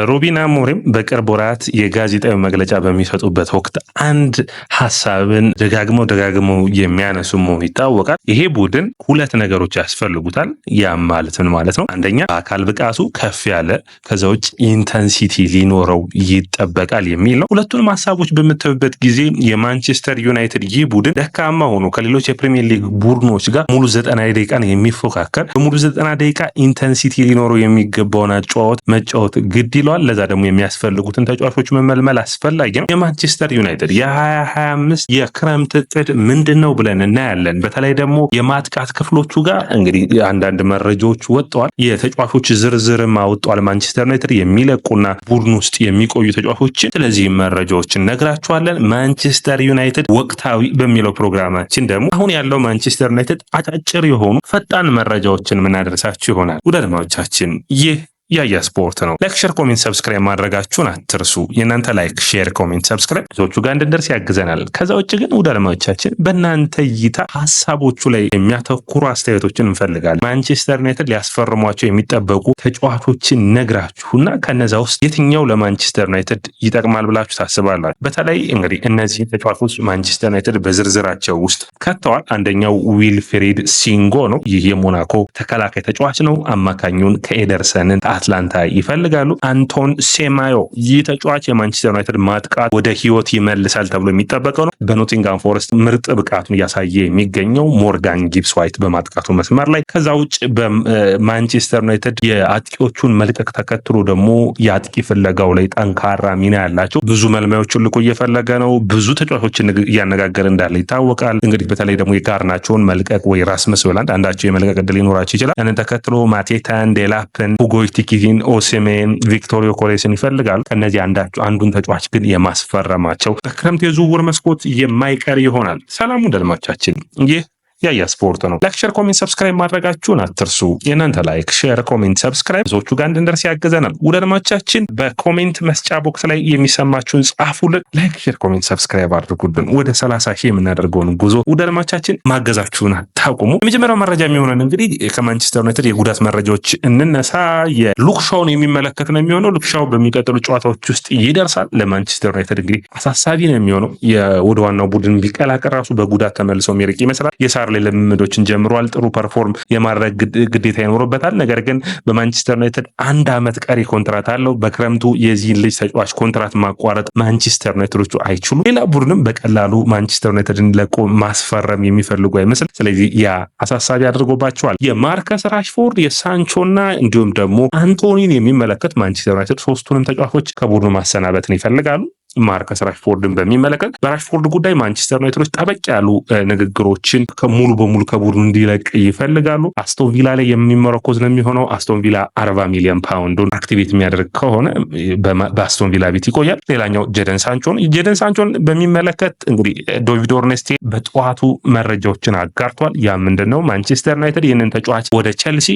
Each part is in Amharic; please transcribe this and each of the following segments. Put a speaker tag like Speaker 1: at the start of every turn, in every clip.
Speaker 1: ሩበን አሞሪም በቅርብ ወራት የጋዜጣዊ መግለጫ በሚሰጡበት ወቅት አንድ ሐሳብን ደጋግመው የሚያነሱ መሆኑ ይታወቃል። ይሄ ቡድን ሁለት ነገሮች ያስፈልጉታል። ያም ማለት ነው አንደኛ በአካል ብቃቱ ከፍ ያለ ከዛ ውጭ ኢንተንሲቲ ሊኖረው ይጠበቃል የሚል ነው። ሁለቱንም ሐሳቦች በምታዩበት ጊዜ የማንቸስተር ዩናይትድ ይህ ቡድን ደካማ ሆኖ ከሌሎች የፕሪሚየር ሊግ ቡድኖች ጋር ሙሉ 90 ደቂቃን የሚፎካከር በሙሉ 90 ደቂቃ ኢንተንሲቲ ሊኖረው የሚገባውን መጫወት ግድ ይለዋል። ለዛ ደግሞ የሚያስፈልጉትን ተጫዋቾች መመልመል አስፈላጊ ነው። የማንቸስተር ዩናይትድ የ2025 የክረምት እቅድ ምንድነው ብለን እናያለን። በተለይ ደግሞ የማጥቃት ክፍሎቹ ጋር እንግዲህ አንዳንድ መረጃዎች ወጥተዋል። የተጫዋቾች ዝርዝርም አወጣዋል ማንቸስተር ዩናይትድ የሚለቁና ቡድን ውስጥ የሚቆዩ ተጫዋቾችን። ስለዚህ መረጃዎችን ነግራችኋለን። ማንቸስተር ዩናይትድ ወቅታዊ በሚለው ፕሮግራማችን ደግሞ አሁን ያለው ማንቸስተር ዩናይትድ አጫጭር የሆኑ ፈጣን መረጃዎችን ምናደርሳችሁ ይሆናል። ውድ አድማጮቻችን ይህ ያያ ስፖርት ነው። ላይክ፣ ሼር፣ ኮሜንት ሰብስክራይብ ማድረጋችሁን አትርሱ። የእናንተ ላይክ፣ ሼር፣ ኮሜንት ሰብስክራይብ ብዙዎቹ ጋር እንድንደርስ ያግዘናል። ከዛ ውጭ ግን ውድ አድማጮቻችን በእናንተ እይታ ሐሳቦቹ ላይ የሚያተኩሩ አስተያየቶችን እንፈልጋለን። ማንቸስተር ዩናይትድ ሊያስፈርሟቸው የሚጠበቁ ተጫዋቾችን ነግራችሁና ከነዛ ውስጥ የትኛው ለማንቸስተር ዩናይትድ ይጠቅማል ብላችሁ ታስባላችሁ? በተለይ እንግዲህ እነዚህ ተጫዋቾች ማንቸስተር ዩናይትድ በዝርዝራቸው ውስጥ ከተዋል። አንደኛው ዊልፍሪድ ሲንጎ ነው። ይህ የሞናኮ ተከላካይ ተጫዋች ነው። አማካኙን ከኤደርሰንን አትላንታ ይፈልጋሉ። አንቶን ሴማዮ ይህ ተጫዋች የማንቸስተር ዩናይትድ ማጥቃት ወደ ህይወት ይመልሳል ተብሎ የሚጠበቀው ነው። በኖቲንጋም ፎረስት ምርጥ ብቃቱን እያሳየ የሚገኘው ሞርጋን ጊብስ ዋይት በማጥቃቱ መስመር ላይ። ከዛ ውጭ በማንቸስተር ዩናይትድ የአጥቂዎቹን መልቀቅ ተከትሎ ደግሞ የአጥቂ ፍለጋው ላይ ጠንካራ ሚና ያላቸው ብዙ መልማዮችን ልኮ እየፈለገ ነው። ብዙ ተጫዋቾችን እያነጋገረ እንዳለ ይታወቃል። እንግዲህ በተለይ ደግሞ የጋርናቾን መልቀቅ ወይ ራስመስ ሆይሉንድ አንዳቸው የመልቀቅ ዕድል ሊኖራቸው ይችላል። ያንን ተከትሎ ማቴታን፣ ዴላፕን፣ ሁጎ ኪቪን፣ ኦሲሜን፣ ቪክቶሪዮ ኮሬስን ይፈልጋሉ። ከነዚህ አንዱን ተጫዋች ግን የማስፈረማቸው በክረምት የዝውውር መስኮት የማይቀር ይሆናል። ሰላም አድማጮቻችን ይህ ያያ ስፖርት ነው። ላይክ፣ ሼር፣ ኮሜንት ሰብስክራይብ ማድረጋችሁን አትርሱ። የእናንተ ላይክ፣ ሼር፣ ኮሜንት ሰብስክራይብ ብዙዎቹ ጋር እንድንደርስ ያግዘናል። ውድ አድማጮቻችን በኮሜንት መስጫ ቦክስ ላይ የሚሰማችሁን ጻፉልን። ላይክ፣ ሼር፣ ኮሜንት ሰብስክራይብ አድርጉልን። ወደ 30 ሺህ የምናደርገውን ጉዞ ውድ አድማጮቻችን ማገዛችሁን አታቁሙ። የመጀመሪያው መረጃ የሚሆነን እንግዲህ ከማንቸስተር ዩናይትድ የጉዳት መረጃዎች እንነሳ። የሉክ ሻውን የሚመለከት ነው የሚሆነው። ሉክ ሻው በሚቀጥሉ ጨዋታዎች ውስጥ ይደርሳል። ለማንቸስተር ዩናይትድ እንግዲህ አሳሳቢ ነው የሚሆነው። ወደ ዋናው ቡድን ቢቀላቀል ራሱ በጉዳት ተመልሶ የሚርቅ ይመስላል። የሳር ላይ ልምምዶችን ጀምሯል። ጥሩ ፐርፎርም የማድረግ ግዴታ ይኖርበታል። ነገር ግን በማንቸስተር ዩናይትድ 1 ዓመት ቀሪ ኮንትራት አለው። በክረምቱ የዚህ ልጅ ተጫዋች ኮንትራት ማቋረጥ ማንቸስተር ዩናይትዶቹ አይችሉም። ሌላ ቡድንም በቀላሉ ማንቸስተር ዩናይትድን ለቆ ማስፈረም የሚፈልጉ አይመስል። ስለዚህ ያ አሳሳቢ አድርጎባቸዋል። የማርከስ ራሽፎርድ፣ የሳንቾና እንዲሁም ደግሞ አንቶኒን የሚመለከት ማንቸስተር ዩናይትድ ሶስቱንም ተጫዋቾች ከቡድኑ ማሰናበትን ይፈልጋሉ። ማርከስ ራሽፎርድን በሚመለከት በራሽፎርድ ጉዳይ ማንቸስተር ዩናይትዶች ጠበቅ ያሉ ንግግሮችን ሙሉ በሙሉ ከቡድኑ እንዲለቅ ይፈልጋሉ። አስቶን ቪላ ላይ የሚመረኮዝ ነው የሚሆነው። አስቶን ቪላ 40 ሚሊዮን ፓውንዱን አክቲቬት የሚያደርግ ከሆነ በአስቶን ቪላ ቤት ይቆያል። ሌላኛው ጀደን ሳንቾን በሚመለከት እንግዲህ ዴቪድ ኦርኔስቴ በጠዋቱ መረጃዎችን አጋርቷል። ያ ምንድነው? ማንቸስተር ዩናይትድ ይህንን ተጫዋች ወደ ቸልሲ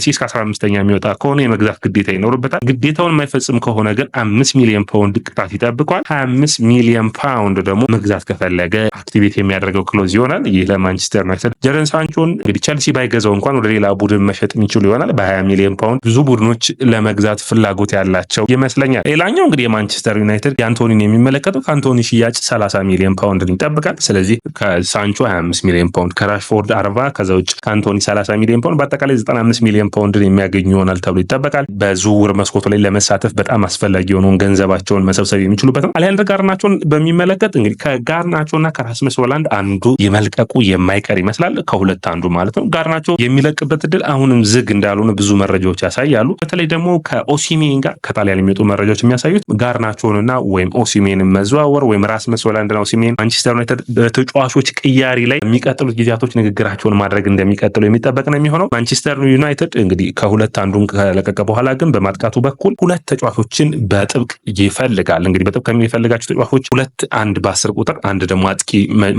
Speaker 1: እስከ 15ኛ የሚወጣ ከሆነ የመግዛት ግዴታ ይኖርበታል። ግዴታውን የማይፈጽም ከሆነ ግን 5 ሚሊዮን ፓውንድ ቅጣት ይጠብቋል። 25 ሚሊዮን ፓውንድ ደግሞ መግዛት ከፈለገ አክቲቬት የሚያደርገው ክሎዝ ይሆናል። ይህ ለማንቸስተር ዩናይትድ ጀደን ሳንቾን እንግዲህ ቸልሲ ባይገዛው እንኳን ወደ ሌላ ቡድን መሸጥ የሚችሉ ይሆናል። በ20 ሚሊዮን ፓውንድ ብዙ ቡድኖች ለመግዛት ፍላጎት ያላቸው ይመስለኛል። ሌላኛው እንግዲህ የማንቸስተር ዩናይትድ የአንቶኒን የሚመለከተው ከአንቶኒ ሽያጭ 30 ሚሊዮን ፓውንድን ይጠብቃል። ስለዚህ ከሳንቾ 25 ሚሊዮን ፓውንድ፣ ከራሽፎርድ 40፣ ከዛ ውጭ ከአንቶኒ 30 ሚሊዮን ፓውንድ በአጠቃላይ 95 ሚሊዮን ፓውንድን የሚያገኙ ይሆናል ተብሎ ይጠበቃል። በዝውውር መስኮቱ ላይ ለመሳተፍ በጣም አስፈላጊ የሆነውን ገንዘባቸውን መሰብሰብ የሚችሉበት ነው። አሌክሳንደር ጋርናቾን በሚመለከት እንግዲህ ከጋርናቾና ከራስመስ ሆይሉንድ አንዱ የመልቀቁ የማይቀር ይመስላል። ከሁለት አንዱ ማለት ነው። ጋርናቾ የሚለቅበት እድል አሁንም ዝግ እንዳልሆነ ብዙ መረጃዎች ያሳያሉ። በተለይ ደግሞ ከኦሲሜን ጋር ከጣሊያን የሚወጡ መረጃዎች የሚያሳዩት ጋርናቾንና ወይም ኦሲሜንን መዘዋወር ወይም ራስመስ ሆይሉንድና ኦሲሜን ማንቸስተር ዩናይትድ በተጫዋቾች ቅያሪ ላይ የሚቀጥሉት ጊዜያቶች ንግግራቸውን ማድረግ እንደሚቀጥሉ የሚጠበቅ ነው የሚሆነው። ማንቸስተር ዩናይትድ እንግዲህ ከሁለት አንዱን ከለቀቀ በኋላ ግን በማጥቃቱ በኩል ሁለት ተጫዋቾችን በጥብቅ ይፈልጋል። እንግዲህ በጥብቅ የሚፈልጋቸው ተጫዋቾች ሁለት፣ አንድ በ10 ቁጥር አንድ ደግሞ አጥቂ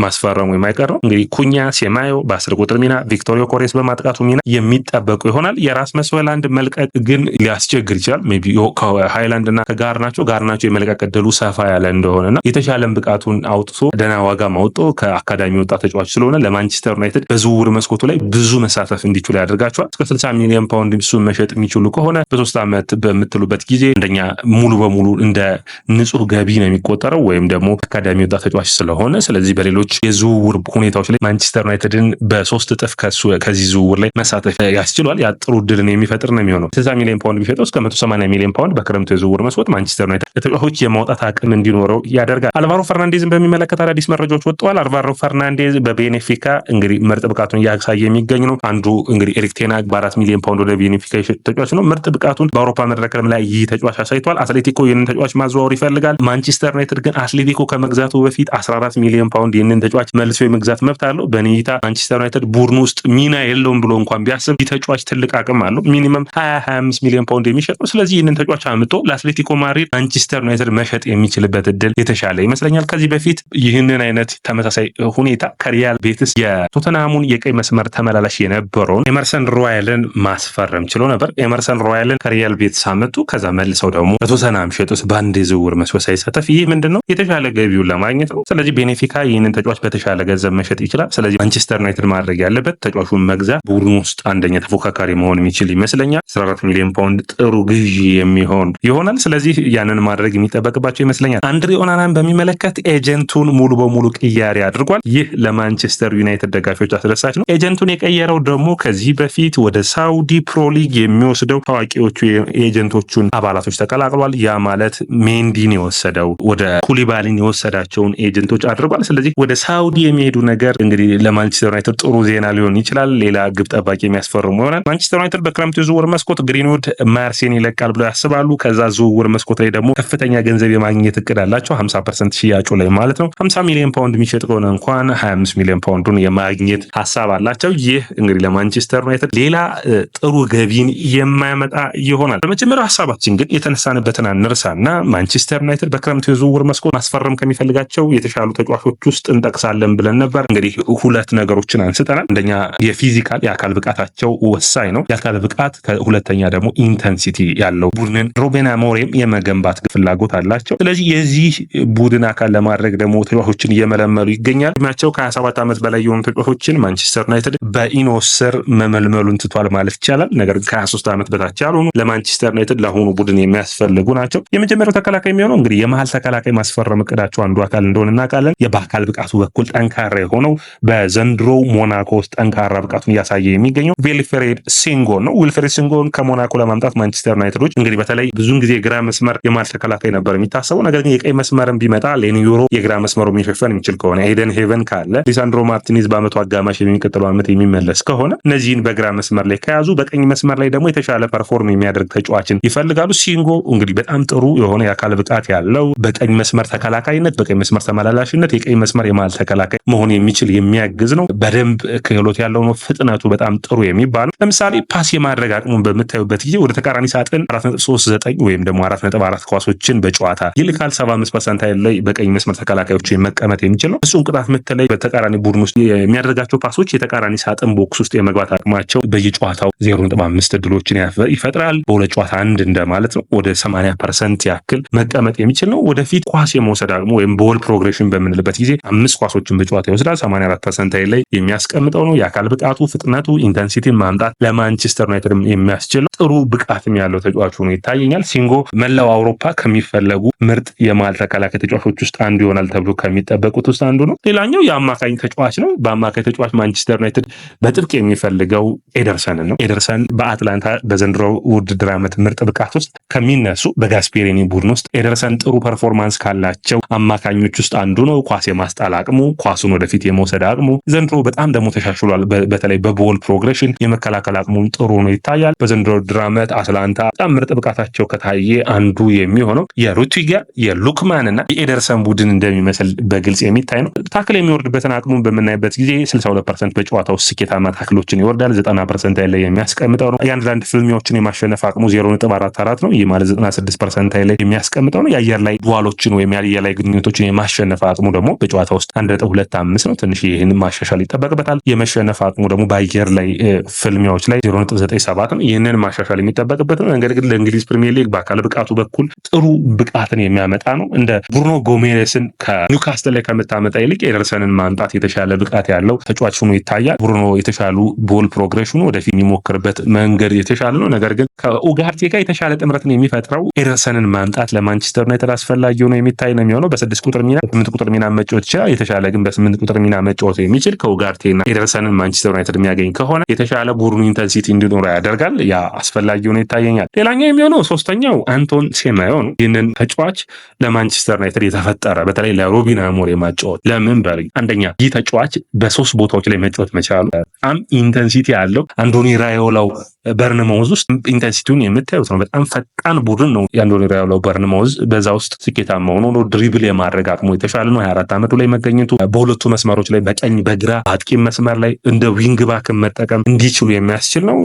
Speaker 1: ማስፈረሙ የማይቀር ነው። እንግዲህ ኩኛ፣ ሴማዮ በ10 ቁጥር ሚና፣ ቪክቶሪዮ ኮሬስ በማጥቃቱ ሚና የሚጠበቁ ይሆናል። የራስመስ ሆይሉንድ መልቀቅ ግን ሊያስቸግር ይችላል። ሜይ ቢ ከሃይላንድ እና ከጋርናቾ የመልቀቅ ዕድሉ ሰፋ ያለ እንደሆነና የተሻለን ብቃቱን አውጥቶ ደህና ዋጋ ማውጦ ከአካዳሚ ወጣ ተጫዋች ስለሆነ ለማንቸስተር ዩናይትድ በዝውውር መስኮቱ ላይ ብዙ መሳተፍ እንዲችሉ ያደርጋቸዋል። እስከ 60 ሚሊዮን ፓውንድ እሱን መሸጥ የሚችሉ ከሆነ በ3 ዓመት በምትሉበት ጊዜ እንደኛ ሙሉ በሙሉ እንደ ንጹህ ገቢ ነው የሚቆጠረው ወይም ደግሞ አካዳሚ ወጣ ተጫዋች ስለሆነ፣ ስለዚህ በሌሎች የዝውውር ሁኔታዎች ላይ ማንቸስተር ዩናይትድን በ3 እጥፍ ከዚህ ዝውውር ላይ መሳተፍ ያስችሏል። ያ ጥሩ እድልን የሚፈጥር ነው የሚሆነው። 60 ሚሊዮን ፓውንድ ቢሸጠው እስከ 180 ሚሊዮን ፓውንድ በክረምቱ የዝውውር መስኮት ማንቸስተር ዩናይትድ ለተጫዋቾች የማውጣት አቅም እንዲኖረው ያደርጋል። አልቫሮ ፈርናንዴዝን በሚመለከት አዳዲስ መረጃዎች ወጥተዋል። አልቫሮ ፈርናንዴዝ በቤኔፊካ እንግዲህ ምርጥ ብቃቱን እያሳየ የሚገኝ ነው። አንዱ እንግዲህ ኤሪክ ቴን ሃግ በ4 ሚሊዮን ፓውንድ ወደ ቤኔፊካ የሸጠ ተጫዋች ነው። ምርጥ ብቃቱን በአውሮፓ መድረክም ላይ ይህ ተጫዋች አሳይቷል። አትሌቲኮ ይህንን ተጫዋች ማዘዋወር ይፈልጋል። ማንቸስተር ዩናይትድ ግን አትሌቲኮ ከመግዛቱ በፊት 14 ሚሊዮን ፓውንድ ይህንን ተጫዋች መልሶ የመግዛት መብት አለው። በኔታ ማንቸስተር ዩናይትድ ቡድኑ ውስጥ ሚና የለውም ብሎ እንኳን ቢያስብ ይህ ተጫዋች ትልቅ አቅም አለው። ሚኒመም 25 ሚሊዮን ፓውንድ የሚሸጥ ነው። ስለዚህ ይህንን ተጫዋች አምጦ ለአትሌቲኮ ማድሪድ ማንቸስተር ዩናይትድ መሸጥ የሚችልበት እድል የተሻለ ይመስለኛል። ከዚህ በፊት ይህንን አይነት ተመሳሳይ ሁኔታ ከሪያል ቤትስ የቶተንሃሙን የቀይ መስመር ተመላላሽ የነበረውን ኤመርሰን ሮያልን ማስፈረም ችሎ ነበር። ኤመርሰን ሮያልን ከሪያል ቤትስ አመጡ። ከዛ መልሰው ደግሞ ለቶተንሃም ሸጡት በአንድ የዝውውር መስኮት ሳይሳተፍ። ይህ ምንድነው? የተሻለ ገቢውን ለማግኘት ነው። ስለዚህ ቤኔፊካ ይህንን ተጫዋች በተሻለ ገንዘብ መሸጥ ይችላል። ስለዚህ ማንቸስተር ዩናይትድ ማድረግ ያለበት ተጫዋቹን መግዛት፣ ቡድኑ ውስጥ አንደኛ ተፎካካሪ መሆን የሚችል ይመስለኛል። 14 ሚሊዮን ፓውንድ ጥሩ ግዢ የሚሆን ይሆናል። ስለዚህ ያንን ማድረግ የሚጠበቅባቸው ይመስለኛል። አንድሬ ኦናናን በሚመለከት ኤጀንቱን ሙሉ በሙሉ ቅያሬ አድርጓል። ይህ ለማንቸስተር ዩናይትድ ደጋፊዎች አስደሳች ነው። ኤጀንቱን የቀየረው ደግሞ ከዚህ በፊት ወደ ሳውዲ ፕሮ ሊግ የሚወስደው ታዋቂዎቹ የኤጀንቶቹን አባላቶች ተቀላቅሏል። ያ ማለት ሜንዲን የወሰደው ወደ ኩሊባሊን የወሰዳቸውን ኤጀንቶች አድርጓል። ስለዚህ ወደ ሳውዲ የሚሄዱ ነገር እንግዲህ ለማንቸስተር ዩናይትድ ጥሩ ዜና ሊሆን ይችላል። ሌላ ግብ ጠባቂ የሚያስፈርሙ ይሆናል። ማንቸስተር ዩናይትድ በክረምቱ የዝውውር መስኮት ግሪንውድ ማርሴን ይለቃል ብለው ያስባሉ። ከዛ ዝውውር መስኮት ላይ ደግሞ ከፍተኛ ገንዘብ የማግኘት እቅድ አላቸው። 50% ሽያጩ ላይ ማለት ነው። 50 ሚሊዮን ፓውንድ የሚሸጥ ከሆነ እንኳን 25 ሚሊዮን ፓውንዱን የማግኘት ሀሳብ አላቸው። ይህ እንግዲህ ለማንቸስተር ዩናይትድ ሌላ ጥሩ ገቢን የማያመጣ ይሆናል። በመጀመሪያው ሀሳባችን ግን የተነሳንበትን አንርሳና ማንቸስተር ዩናይትድ በክረምቱ የዝውውር መስኮት ማስፈረም ከሚፈልጋቸው የተሻሉ ተጫዋቾች ውስጥ እንጠቅሳለን ብለን ነበር። እንግዲህ ሁለት ነገሮችን አንስተናል። አንደኛ የፊዚካል የአካል ብቃታቸው ወሳኝ ነው። የአካል ብቃት፣ ሁለተኛ ደግሞ ኢንተንሲቲ ያለው ቡድንን ሩበን አሞሪም የመገንባት ፍላጎት አላቸው። ስለዚህ የዚህ ቡድን አካል ለማድረግ ደግሞ ተጫዋቾችን እየመለመሉ ይገኛል። እድሜያቸው ከ27 ዓመት በላይ የሆኑ ተጫዋቾችን ማንቸስተር ዩናይትድ በኢኖስ ስር መመልመሉን ትቷል ማለት ይቻላል። ነገር ግን ከ23 ዓመት በታች ያልሆኑ ለማንቸስተር ዩናይትድ ለአሁኑ ቡድን የሚያስፈልጉ ናቸው። የመጀመሪያው ተከላካይ የሚሆነው እንግዲህ የመሀል ተከላካይ ማስፈረም እቅዳቸው አንዱ አካል እንደሆነ እናውቃለን። በአካል ብቃቱ በኩል ጠንካራ የሆነው በዘንድሮ ሞናኮ ውስጥ ጠንካራ ብቃቱን እያሳየ የሚገኘው ዊልፍሬድ ሲንጎን ነው። ዊልፍሬድ ሲንጎን ከሞናኮ ለማምጣት ማንቸስተር ዩናይትዶች እንግዲህ በተለይ ብዙውን ጊዜ የግራ መስመር የመሀል ተከላካይ ነበር የሚታሰበው። ነገር ግን የቀይ መስመርን ቢመጣ ሌኒ ዩሮ የግራ መስመሩ የሚሸፈን የሚችል ከሆነ ኤደን ሄቨን ካለ ሊሳንድሮ ማርቲኔዝ በአመቱ አጋማሽ የሚቀጥለው አመት የሚመለስ ከሆነ እነዚህን በግራ መስመር ላይ ከያዙ በቀኝ መስመር ላይ ደግሞ የተሻለ ፐርፎርም የሚያደርግ ተጫዋችን ይፈልጋሉ። ሲንጎ እንግዲህ በጣም ጥሩ የሆነ የአካል ብቃት ያለው በቀኝ መስመር ተከላካይነት፣ በቀኝ መስመር ተመላላሽነት የቀኝ መስመር የመሀል ተከላካይ መሆን የሚችል የሚያግዝ ነው። በደንብ ክህሎት ያለው ነው። ፍጥነቱ በጣም ጥሩ የሚባል ነው። ለምሳሌ ፓስ የማድረግ አቅሙን በምታዩበት ጊዜ ወደ ተቃራኒ ሳጥን 4.39 ወይም ደግሞ 4.4 ኳሶችን በጨዋታ ይልካል። 75% ላይ በቀኝ መስመር ተከላካዮች መቀመጥ የሚችል ነው። እሱን ቅጣት ምት ላይ በተቃራኒ ቡድን ውስጥ የሚያደርጋቸው ፓሶች የተቃራኒ ሳጥን ቦክስ ውስጥ የመግባት አቅማቸው በየጨዋታው 0.5 እድሎችን ይፈጥራል። በሁለት ጨዋታ አንድ እንደማለት ነው። ወደ 80% ያክል መቀመጥ የሚችል ነው። ወደፊት ኳስ የመውሰድ አቅሙ ወይም ቦል ፕሮግሬሽን በምንልበት ጊዜ 5 ኳሶችን በጨዋታ ይወስዳል። 84% ላይ የሚያስቀምጠው ነው። የአካል ብቃቱ፣ ፍጥነቱ፣ ኢንተንሲቲን ማምጣት ለማንቸስተር ዩናይትድ የሚያስችል ጥሩ ብቃትም ያለው ተጫዋች ሆኖ ይታየኛል። ሲንጎ መላው አውሮፓ ከሚፈለጉ ምርጥ የመሀል ተከላካይ ተጫዋቾች ውስጥ አንዱ ይሆናል ተብሎ ከሚጠበቁት ውስጥ አንዱ ነው። ሌላኛው የአማካኝ ተጫዋች ነው። በአማካኝ ተጫዋች ማንቸስተር ዩናይትድ በጥብቅ የሚፈልገው ኤደርሰንን ነው። ኤደርሰን በአትላንታ በዘንድሮ ውድድር ዓመት ምርጥ ብቃት ውስጥ ከሚነሱ በጋስፔሪኒ ቡድን ውስጥ ኤደርሰን ጥሩ ፐርፎርማንስ ካላቸው አማካኞች ውስጥ አንዱ ነው። ኳስ የማስጣል አቅሙ፣ ኳሱን ወደፊት የመውሰድ አቅሙ ዘንድሮ በጣም ደግሞ ተሻሽሏል። በተለይ በቦል ፕሮግሬሽን የመከላከል አቅሙም ጥሩ ነው ይታያል። በዘንድሮ የውድድር ዓመት አትላንታ በጣም ምርጥ ብቃታቸው ከታየ አንዱ የሚሆነው የሩዲገር የሉክማን እና የኤደርሰን ቡድን እንደሚመስል በግልጽ የሚታይ ነው። ታክል የሚወርድበትን አቅሙን በምናይበት ጊዜ 62% በጨዋታው ስኬታማ ታክሎችን ይወርዳል። 90% ላይ የሚያስቀምጠው ነው። የአንዳንድ ፍልሚያዎችን የማሸነፍ አቅሙ 0.44 ነው። ይህ ማለት 96% ላይ የሚያስቀምጠው ነው። የአየር ላይ ዱዋሎችን ወይም የአየር ላይ ግንኙነቶችን የማሸነፍ አቅሙ ደግሞ በጨዋታ ውስጥ 1.25 ነው። ትንሽ ይህንን ማሻሻል ይጠበቅበታል። የመሸነፍ አቅሙ ደግሞ በአየር ላይ ፍልሚያዎች ላይ 0.97 ነው። ይህንን ማሻሻል የሚጠበቅበት ነው። ነገር ግን ለእንግሊዝ ፕሪሚየር ሊግ በአካል ብቃቱ በኩል ጥሩ ብቃትን የሚያመጣ ነው። እንደ ብሩኖ ጎሜሬስን ከኒውካስትል ላይ ከምታመጣ ይልቅ ኤደርሰንን ማምጣት የተሻለ ብቃት ያለው ተጫዋች ሆኖ ይታያል። ብሩኖ የተሻሉ ቦል ፕሮግሬሽኑ ወደፊት የሚሞክርበት መንገድ የተሻለ ነው። ነገር ግን ከኡጋርቴ ጋር የተሻለ ጥምረትን የሚፈጥረው ኤደርሰንን ማምጣት ለማንቸስተር ዩናይትድ አስፈላጊ ሆኖ የሚታይ ነው የሚሆነው። በ6 ቁጥር ሚና፣ በ8 ቁጥር ሚና መጫወት ይችላል። የተሻለ ግን በ8 ቁጥር ሚና መጫወት የሚችል ከኡጋርቴና ኤደርሰንን ማንቸስተር ዩናይትድ የሚያገኝ ከሆነ የተሻለ ቡድኑ ኢንተንሲቲ እንዲኖረው ያደርጋል። ያ አስፈላጊ ሆኖ ይታየኛል። ሌላኛው የሚሆነው ሶስተኛው አንቶን ሴማዮ ነው። ይህንን ተጫዋች ለማንቸስተር ዩናይትድ የተፈጠረ በተለይ ለሩበን አሞሪም ማጫወት ለምን በል አንደኛ ይህ ተጫዋች በሶስት ቦታዎች ላይ መጫወት መቻሉ በጣም ኢንተንሲቲ ያለው አንቶኒ ራዮላው በርንማውዝ ውስጥ ኢንተንሲቲውን የምታዩት ነው። በጣም ፈጣን ቡድን ነው የአንቶኒ ራዮላው በርንማውዝ። በዛ ውስጥ ስኬታማ ሆኖ ነው ድሪብል የማድረግ አቅሙ የተሻለ ነው። 24 ዓመቱ ላይ መገኘቱ በሁለቱ መስመሮች ላይ በቀኝ በግራ አጥቂ መስመር ላይ እንደ ዊንግ ባክ መጠቀም እንዲችሉ የሚያስችል ነው።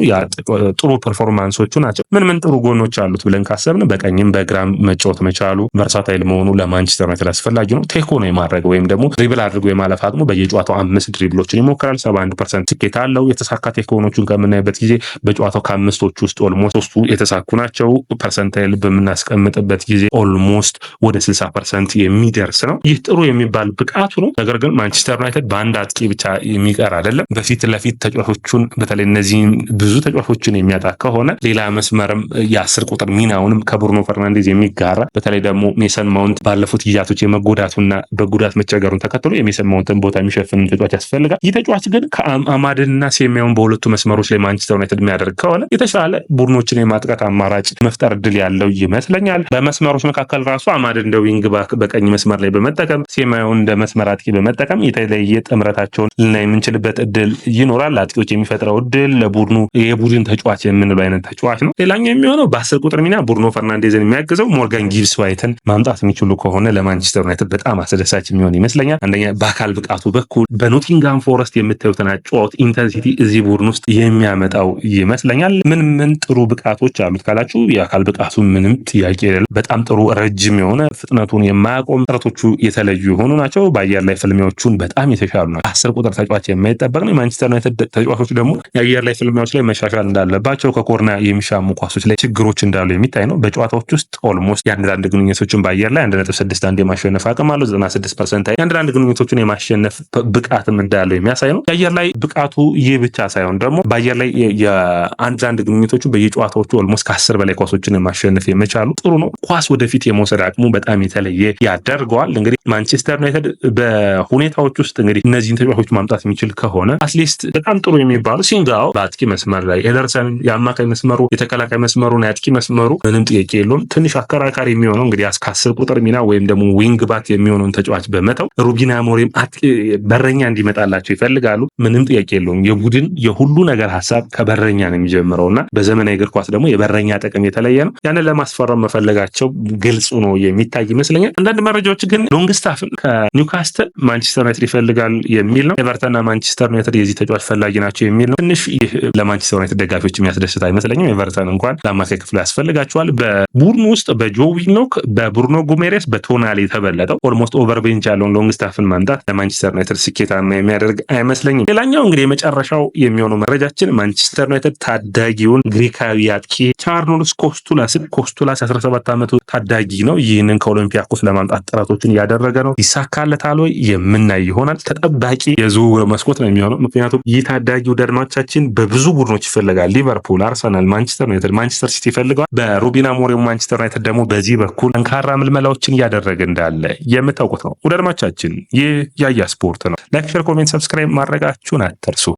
Speaker 1: ጥሩ ፐርፎርማንሶቹ ናቸው። ምን ጥሩ ጎኖች አሉት ብለን ካሰብን በቀኝም በግራም መጫወት መቻሉ ቨርሳታይል መሆኑ ለማንቸስተር ዩናይትድ አስፈላጊ ነው። ቴኮ ነው የማድረግ ወይም ደግሞ ድሪብል አድርጎ የማለፍ አቅሙ በየጨዋታው 5 ድሪብሎችን ይሞክራል። 71% ስኬት አለው። የተሳካ ቴኮኖቹን ከምናይበት ጊዜ በጨዋታው ከአምስቶቹ ውስጥ ኦልሞስት 3ቱ የተሳኩ ናቸው። ፐርሰንታይል በምናስቀምጥበት ጊዜ ኦልሞስት ወደ 60% የሚደርስ ነው። ይህ ጥሩ የሚባል ብቃቱ ነው። ነገር ግን ማንቸስተር ዩናይትድ በአንድ አጥቂ ብቻ የሚቀር አይደለም። በፊት ለፊት ተጫዋቾቹን በተለይ እነዚህን ብዙ ተጫዋቾችን የሚያጣ ከሆነ ሌላ መስመርም የ10 ቁጥር ሚናውንም ከብሩኖ ፈርናንዴዝ የሚጋራ በተለይ ደግሞ ሜሰን ማውንት ባለፉት ጊዜያቶች የመጎዳቱና በጉዳት መቸገሩን ተከትሎ የሜሰን ማውንትን ቦታ የሚሸፍን ተጫዋች ያስፈልጋል። ይህ ተጫዋች ግን ከአማድና ሴማዮን በሁለቱ መስመሮች ላይ ማንቸስተር ዩናይትድ የሚያደርግ ከሆነ የተሻለ ቡድኖችን የማጥቃት አማራጭ መፍጠር እድል ያለው ይመስለኛል። በመስመሮች መካከል ራሱ አማድ እንደ ዊንግ ባክ በቀኝ መስመር ላይ በመጠቀም ሴማዮን እንደ መስመር አጥቂ በመጠቀም የተለየ ጥምረታቸውን ልናይ የምንችልበት እድል ይኖራል። አጥቂዎች የሚፈጥረው እድል ለቡድኑ የቡድን ተጫዋች የምንለው አይነት ተጫዋች ነው። ሌላኛው የሚሆነው በ10 ቁጥር ሚና ብሩኖ ፈርናንዴዝን የሚያግዘው ሞርጋን ጊብስ ዋይትን ማምጣት የሚችሉ ከሆነ ለማንቸስተር ዩናይትድ በጣም አስደሳች የሚሆን ይመስለኛል። አንደኛ በአካል ብቃቱ በኩል በኖቲንጋም ፎረስት የምታዩትን ጨዋታ ኢንተንሲቲ እዚህ ቡድን ውስጥ የሚያመጣው ይመስለኛል። ምን ጥሩ ብቃቶች አሉት ካላችሁ የአካል ብቃቱ ምንም ጥያቄ የለም። በጣም ጥሩ ረጅም የሆነ ፍጥነቱን የማያቆም ጥረቶቹ የተለዩ የሆኑ ናቸው። በአየር ላይ ፍልሚያዎቹን በጣም የተሻሉ ናቸው። 10 ቁጥር ተጫዋች የማይጠበቅ ነው። የማንቸስተር ዩናይትድ ተጫዋቾች ደግሞ የአየር ላይ ፍልሚያዎች ላይ መሻሻል እንዳለባቸው ከኮርና የሚሻሙ ኳሶች ላይ ችግሮች እንዳሉ የሚታይ ነው። በጨዋታዎች ውስጥ ኦልሞስት የአንዳንድ ግንኙነቶችን በአየር ላይ 1.61 የማሸነፍ አቅም አለው። 96% የአንዳንድ ግንኙነቶችን የማሸነፍ ብቃትም እንዳለው የሚያሳይ ነው። የአየር ላይ ብቃቱ ይህ ብቻ ሳይሆን ደግሞ በአየር ላይ የአንዳንድ ግንኙነቶቹ በየጨዋታዎቹ ኦልሞስት ከ10 በላይ ኳሶችን የማሸነፍ የመቻሉ ጥሩ ነው። ኳስ ወደፊት የመውሰድ አቅሙ በጣም የተለየ ያደርገዋል። እንግዲህ ማንቸስተር ዩናይትድ በሁኔታዎች ውስጥ እንግዲህ እነዚህን ተጫዋቾች ማምጣት የሚችል ከሆነ አትሊስት በጣም ጥሩ የሚባሉ ሲንጋው በአጥቂ መስመር ላይ ኤደርሰን የአማካይ መስመሩ የተከላካይ መስመሩን የአጥቂ መስመሩ ምንም ጥያቄ የለውም። ትንሽ አከራካሪ የሚሆነው እንግዲህ ከ10 ቁጥር ሚና ወይም ደግሞ ዊንግ ባክ የሚሆነውን ተጫዋች በመተው ሩበን አሞሪም በረኛ እንዲመጣላቸው ይፈልጋሉ። ምንም ጥያቄ የለውም። የቡድን የሁሉ ነገር ሀሳብ ከበረኛ ነው የሚጀምረውና በዘመናዊ እግር ኳስ ደግሞ የበረኛ ጥቅም የተለየ ነው። ያንን ለማስፈረም መፈለጋቸው ግልጽ ነው የሚታይ ይመስለኛል። አንዳንድ መረጃዎች ግን ሎንግስታፍን ከኒውካስትል ማንቸስተር ዩናይትድ ይፈልጋል የሚል ነው። ኤቨርተንና ማንቸስተር ዩናይትድ የዚህ ተጫዋች ፈላጊ ናቸው የሚል ነው። ትንሽ ይህ ለማንቸስተር ዩናይትድ ደጋፊዎች የሚያስደስት አይመስለኝም። ኤቨርተን እንኳን ለአማካይ ክፍሉ ያስፈልጋቸዋል። በቡድኑ ውስጥ በጆ ዊልሎክ፣ በብሩኖ ጉሜሬስ፣ በቶናሊ የተበለጠው ኦልሞስት ኦቨር ቤንች ያለውን ሎንግስታፍን ማምጣት ለማንቸስተር ዩናይትድ ስኬታማ የሚያደርግ አይመስለኝም። ሌላኛው እንግዲህ የመጨረሻው የሚሆነው መረጃችን ማንቸስተር ዩናይትድ ታዳጊውን ግሪካዊ አጥቂ ቻርሎስ ኮስቱላስ 17 ዓመቱ ታዳጊ ነው። ይህንን ከኦሎምፒያኮስ ለማምጣት ጥረቶችን እያደረገ ነው። ይሳካለታል ወይ የምናይ ይሆናል። ተጠባቂ የዝውውር መስኮት ነው የሚሆነው። ምክንያቱም ይህ ታዳጊው ደድማቻችን በብዙ ቡድኖች ይፈልጋል። ሊቨርፑል፣ አርሰናል፣ ማንቸስተር ዩናይትድ፣ ማንቸስተር ሲቲ ይፈልገዋል። በሩበን አሞሪም ማንቸስተር ዩናይትድ ደግሞ በዚህ በኩል ጠንካራ ምልመላዎችን እያደረገ እንዳለ የምታውቁት ነው። ደድማቻችን ይህ ያያ ስፖርት ነው። ላይክ፣ ሼር፣ ኮሜንት፣ ሰብስክራይብ ማድረጋችሁን አትርሱ።